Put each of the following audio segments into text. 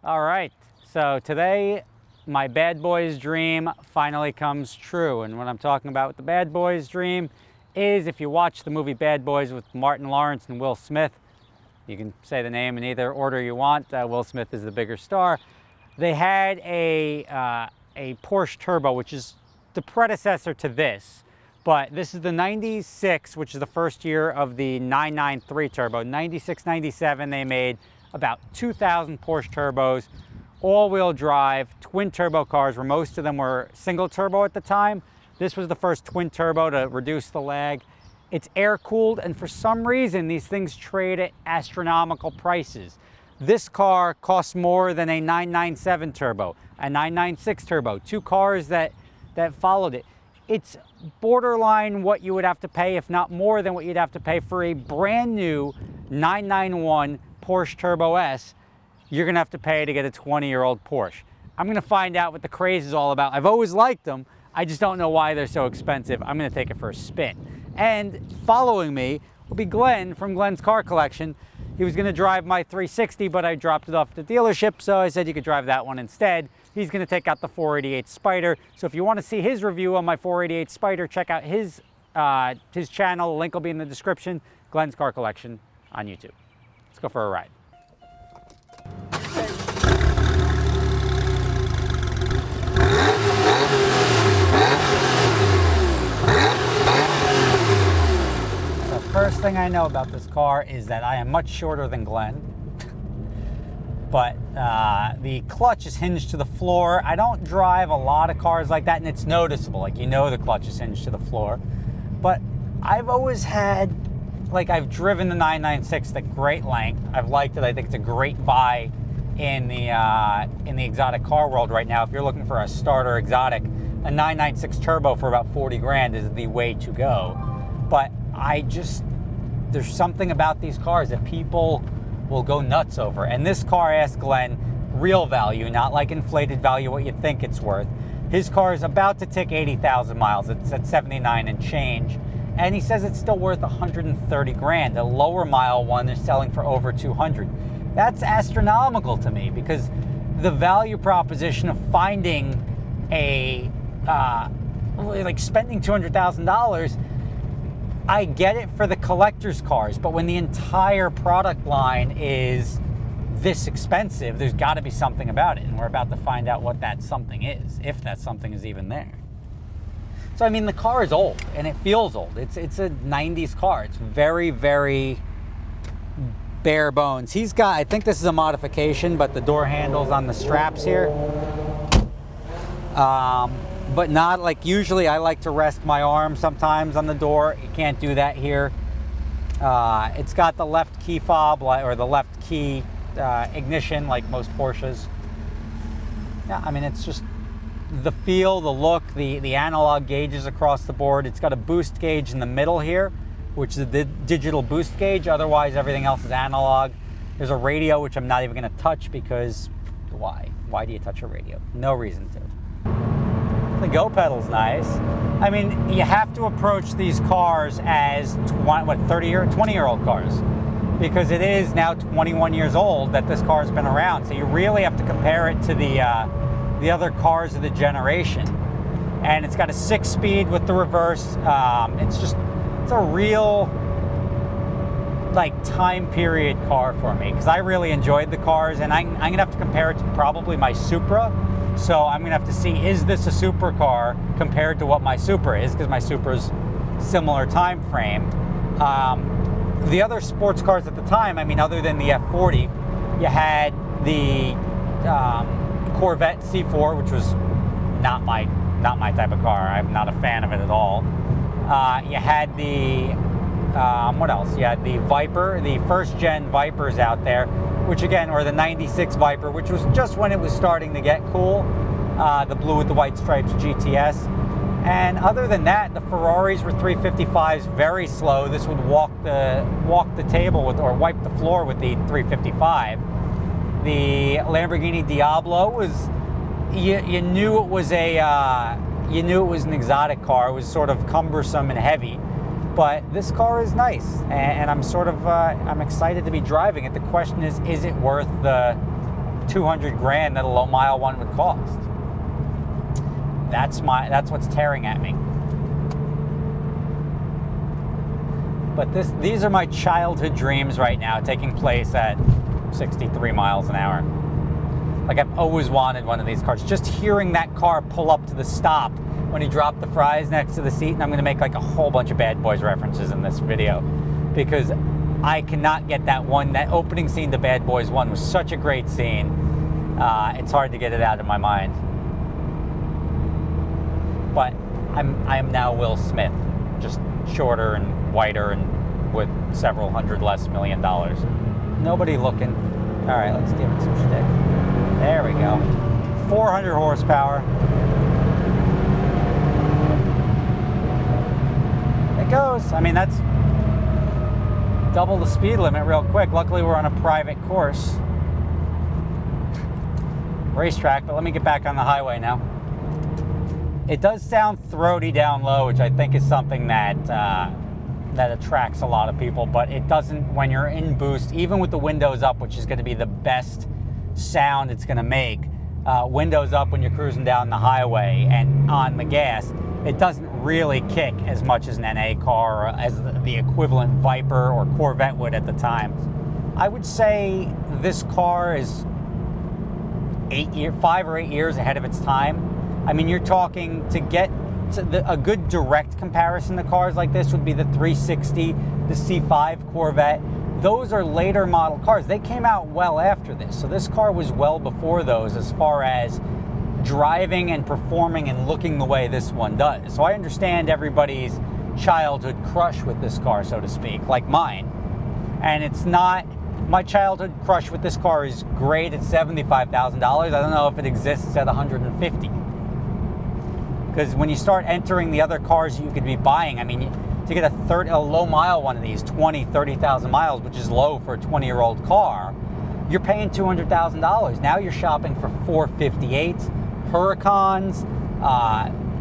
All right, so today my bad boys dream finally comes true. And what I'm talking about with the bad boys dream is, if you watch the movie Bad Boys with Martin Lawrence and Will Smith, you can say the name in either order you want. Will Smith is the bigger star. They had a Porsche Turbo, which is the predecessor to this. But this is the 96, which is the first year of the 993 Turbo. 96, 97, they made about 2,000 Porsche Turbos, all-wheel drive, twin turbo cars, where most of them were single turbo at the time. This was the first twin turbo to reduce the lag. It's air-cooled, and for some reason, these things trade at astronomical prices. This car costs more than a 997 Turbo, a 996 Turbo, two cars that followed it. It's borderline what you would have to pay, if not more than what you'd have to pay for a brand new 991 Porsche Turbo S. You're gonna have to pay to get a 20-year-old Porsche. I'm gonna find out what the craze is all about. I've always liked them. I just don't know why they're so expensive. I'm gonna take it for a spin. And following me will be Glenn from Glenn's Car Collection. He was gonna drive my 360, but I dropped it off at the dealership, so I said you could drive that one instead. He's gonna take out the 488 Spider. So if you wanna see his review on my 488 Spider, check out his channel. The link will be in the description. Glenn's Car Collection on YouTube. Let's go for a ride. The first thing I know about this car is that I am much shorter than Glenn, but the clutch is hinged to the floor. I don't drive a lot of cars like that, and it's noticeable. Like, you know, the clutch is hinged to the floor. But I've always had, like, I've driven the 996 at great length. I've liked it. I think it's a great buy in the exotic car world right now. If you're looking for a starter exotic, a 996 Turbo for about 40 grand is the way to go. But there's something about these cars that people will go nuts over. And this car, asked Glenn, real value, not like inflated value, what you think it's worth. His car is about to tick 80,000 miles. It's at 79 and change. And he says it's still worth 130 grand. The lower mile one is selling for over 200. That's astronomical to me, because the value proposition of finding like spending $200,000, I get it for the collector's cars, but when the entire product line is this expensive, there's got to be something about it, and we're about to find out what that something is, if that something is even there. So, I mean, the car is old, and it feels old. It's a 90s car. It's very, very bare bones. He's got, I think this is a modification, but the door handles on the straps here. But not like, usually I like to rest my arm sometimes on the door. You can't do that here. It's got the left key fob, or the left key ignition, like most Porsches. Yeah, I mean, it's just the feel, the look, the analog gauges across the board. It's got a boost gauge in the middle here, which is the digital boost gauge. Otherwise, everything else is analog. There's a radio, which I'm not even going to touch, because why? Why do you touch a radio? No reason to. The go pedal's nice. I mean, you have to approach these cars as 20-year-old cars, because it is now 21 years old that this car's been around. So you really have to compare it to the other cars of the generation. And it's got a 6-speed with the reverse. It's a real, like, time period car for me, because I really enjoyed the cars, and I'm gonna have to compare it to probably my Supra. So I'm gonna have to see, is this a supercar compared to what my Supra is, because my Supra's similar time frame. The other sports cars at the time, I mean, other than the F40, you had the Corvette C4, which was not my type of car. I'm not a fan of it at all. You had the what else? You had the Viper, the first gen Vipers out there, which again, or the 96 Viper, which was just when it was starting to get cool. The blue with the white stripes GTS. And other than that, the Ferraris were 355s, very slow. This would walk the table with, or wipe the floor with, the 355. The Lamborghini Diablo was, you knew it was an exotic car. It was sort of cumbersome and heavy. But this car is nice, and I'm sort of I'm excited to be driving it. The question is it worth the 200 grand that a low mile one would cost. That's what's tearing at me. But these are my childhood dreams right now, taking place at 63 miles an hour. Like, I've always wanted one of these cars. Just hearing that car pull up to the stop when he dropped the fries next to the seat, and I'm going to make like a whole bunch of Bad Boys references in this video, because I cannot get that opening scene to Bad Boys 1 was such a great scene. It's hard to get it out of my mind. But I am now Will Smith, just shorter and whiter and with several hundred less $1 million. Nobody looking. All right, let's give it some stick. There we go. 400 horsepower. It goes. I mean, that's double the speed limit real quick. Luckily, we're on a private course. Racetrack, but let me get back on the highway now. It does sound throaty down low, which I think is something that that attracts a lot of people, but it doesn't when you're in boost, even with the windows up, which is going to be the best sound it's going to make. Windows up when you're cruising down the highway and on the gas, it doesn't really kick as much as an NA car or as the equivalent Viper or Corvette would at the time. I would say this car is 5 or 8 years ahead of its time. I mean, you're talking to get to a good direct comparison to cars like this would be the 360, the C5 Corvette. Those are later model cars. They came out well after this. So this car was well before those as far as driving and performing and looking the way this one does. So I understand everybody's childhood crush with this car, so to speak, like mine. And it's not, my childhood crush with this car is great at $75,000. I don't know if it exists at $150,000. Because when you start entering the other cars you could be buying, I mean, to get a low mile one of these, 20, 30,000 miles, which is low for a 20-year-old car, you're paying $200,000. Now you're shopping for 458s, Huracans,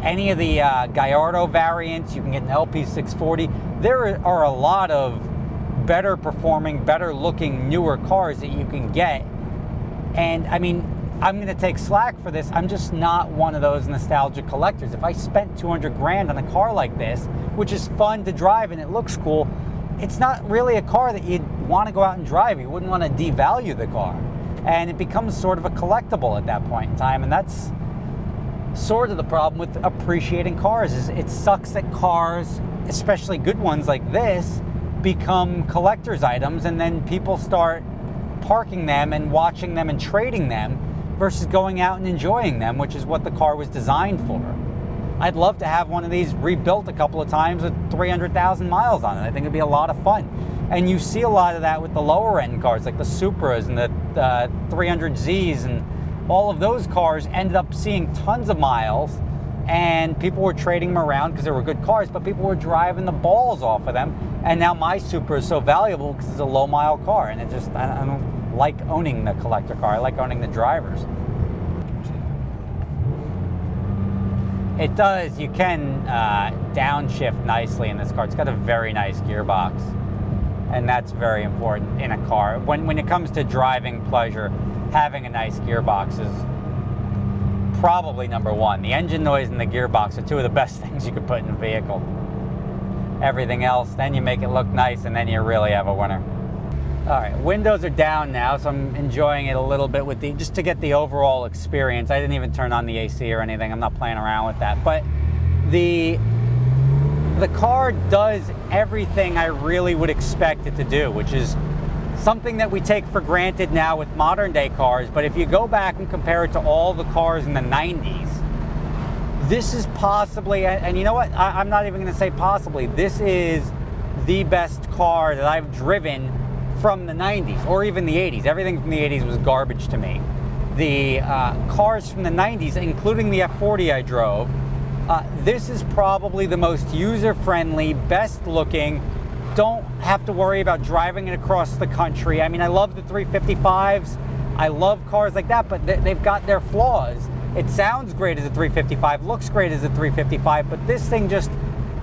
any of the Gallardo variants. You can get an LP640. There are a lot of better performing, better looking, newer cars that you can get. And I mean, I'm going to take slack for this. I'm just not one of those nostalgic collectors. If I spent 200 grand on a car like this, which is fun to drive and it looks cool, it's not really a car that you'd want to go out and drive. You wouldn't want to devalue the car. And it becomes sort of a collectible at that point in time. And that's sort of the problem with appreciating cars, is it sucks that cars, especially good ones like this, become collector's items, and then people start parking them and watching them and trading them versus going out and enjoying them, which is what the car was designed for. I'd love to have one of these rebuilt a couple of times with 300,000 miles on it. I think it'd be a lot of fun. And you see a lot of that with the lower end cars, like the Supras and the 300Zs, and all of those cars ended up seeing tons of miles, and people were trading them around because they were good cars, but people were driving the balls off of them. And now my Supra is so valuable because it's a low mile car, and it just, I don't like owning the collector car. I like owning the drivers. It does, you can downshift nicely in this car. It's got a very nice gearbox, and that's very important in a car. When it comes to driving pleasure, having a nice gearbox is probably number one. The engine noise and the gearbox are two of the best things you could put in a vehicle. Everything else, then you make it look nice, and then you really have a winner. All right, windows are down now, so I'm enjoying it a little bit with just to get the overall experience. I didn't even turn on the AC or anything. I'm not playing around with that. But the car does everything I really would expect it to do, which is something that we take for granted now with modern day cars. But if you go back and compare it to all the cars in the 90s, this is possibly, and you know what? I'm not even going to say possibly. This is the best car that I've driven from the 90s or even the 80s. Everything from the 80s was garbage to me. The cars from the 90s, including the F40 I drove, this is probably the most user-friendly, best-looking. Don't have to worry about driving it across the country. I mean, I love the 355s. I love cars like that, but they've got their flaws. It sounds great as a 355, looks great as a 355, but this thing just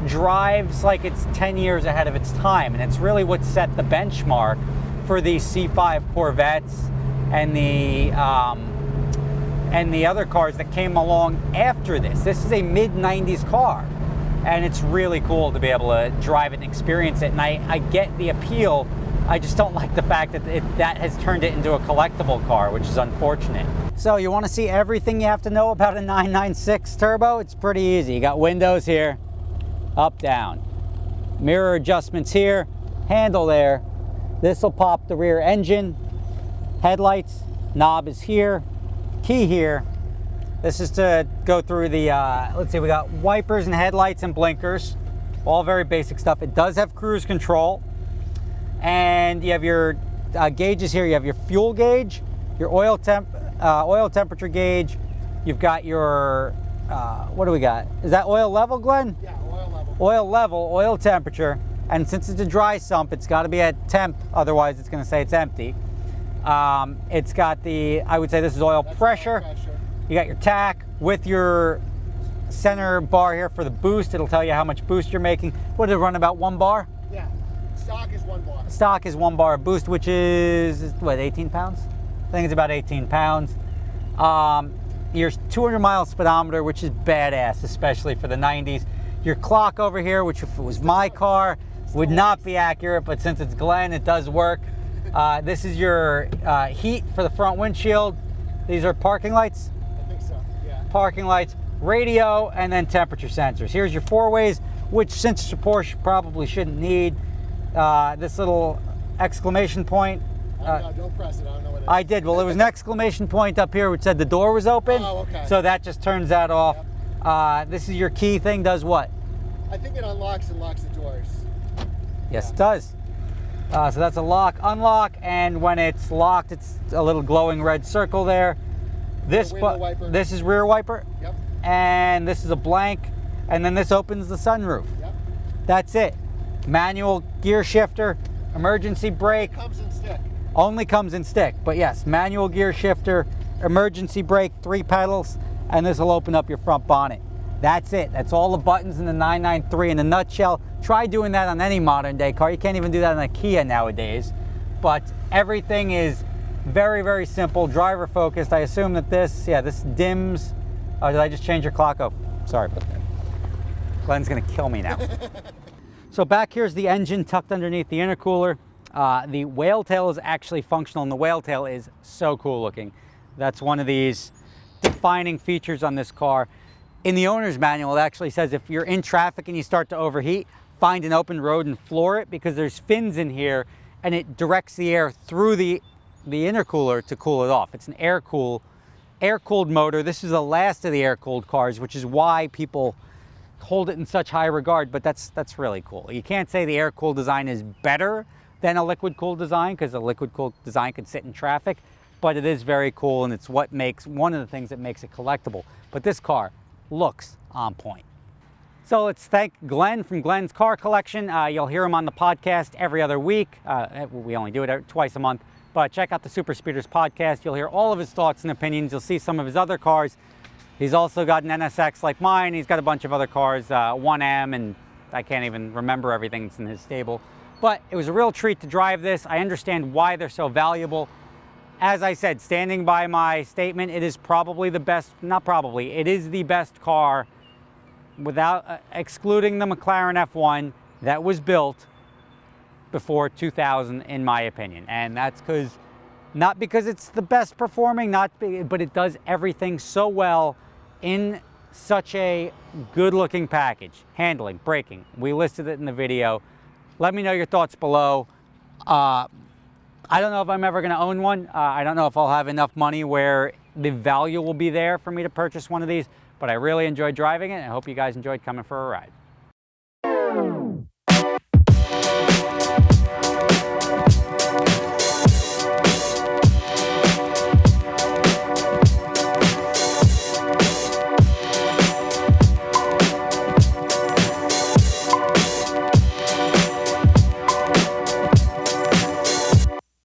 drives like it's 10 years ahead of its time, and it's really what set the benchmark for these C5 Corvettes and the other cars that came along after this. This is a mid-90s car, and it's really cool to be able to drive it and experience it. And I get the appeal. I just don't like the fact that that has turned it into a collectible car, which is unfortunate. So you want to see everything you have to know about a 996 turbo? It's pretty easy. You got windows here, up, down. Mirror adjustments here, handle there. This will pop the rear engine. Headlights, knob is here, key here. This is to go through the, let's see, we got wipers and headlights and blinkers. All very basic stuff. It does have cruise control. And you have your gauges here. You have your fuel gauge, your oil temperature gauge. You've got your, what do we got? Is that oil level, Glenn? Yeah, oil level. Oil level, oil temperature. And since it's a dry sump, it's got to be at temp. Otherwise, it's going to say it's empty. It's got the, I would say this is oil pressure. You got your tack with your center bar here for the boost. It'll tell you how much boost you're making. What did it run, about 1 bar? Yeah, stock is 1 bar. Stock is 1 bar. Boost, which is, what, 18 pounds? I think it's about 18 pounds. Your 200 mile speedometer, which is badass, especially for the 90s. Your clock over here, which if it was my car, would not be accurate, but since it's Glenn, it does work. This is your heat for the front windshield. These are parking lights? I think so, yeah. Parking lights, radio, and then temperature sensors. Here's your 4-ways, which since it's a Porsche, probably shouldn't need. This little exclamation point. Don't press it, I don't know what it is. I did, well, there was an exclamation point up here which said the door was open. Oh, okay. So that just turns that off. Yep. This is your key thing, does what? I think it unlocks and locks the doors. Yes, it does. So that's a lock, unlock, and when it's locked, it's a little glowing red circle there. This is rear wiper. Yep. And this is a blank, and then this opens the sunroof. Yep. That's it. Manual gear shifter, emergency brake. It comes in stick. Only comes in stick, but yes, manual gear shifter, emergency brake, 3 pedals, and this will open up your front bonnet. That's it. That's all the buttons in the 993 in a nutshell. Try doing that on any modern day car. You can't even do that on a Kia nowadays. But everything is very, very simple, driver focused. I assume that this dims. Oh, did I just change your clock? Oh, sorry about that. Glenn's gonna kill me now. So back here's the engine tucked underneath the intercooler. The whale tail is actually functional, and the whale tail is so cool looking. That's one of these defining features on this car. In the owner's manual, it actually says if you're in traffic and you start to overheat, find an open road and floor it, because there's fins in here and it directs the air through the intercooler to cool it off. It's an air-cooled motor. This is the last of the air-cooled cars, which is why people hold it in such high regard, but that's really cool. You can't say the air-cooled design is better than a liquid-cooled design, because a liquid-cooled design could sit in traffic, but it is very cool, and it's one of the things that makes it collectible. But this car looks on point. So let's thank Glenn from Glenn's Car Collection. You'll hear him on the podcast every other week. We only do it twice a month, but check out the Super Speeders podcast. You'll hear all of his thoughts and opinions. You'll see some of his other cars. He's also got an NSX like mine. He's got a bunch of other cars, 1M, and I can't even remember everything that's in his stable. But it was a real treat to drive this. I understand why they're so valuable. As I said, standing by my statement, it is probably the best, not probably, it is the best car, without excluding the McLaren F1, that was built before 2000, in my opinion. And that's not because it's the best performing, but it does everything so well in such a good looking package. Handling, braking, we listed it in the video. Let me know your thoughts below. I don't know if I'm ever going to own one. I don't know if I'll have enough money where the value will be there for me to purchase one of these, but I really enjoyed driving it, and I hope you guys enjoyed coming for a ride.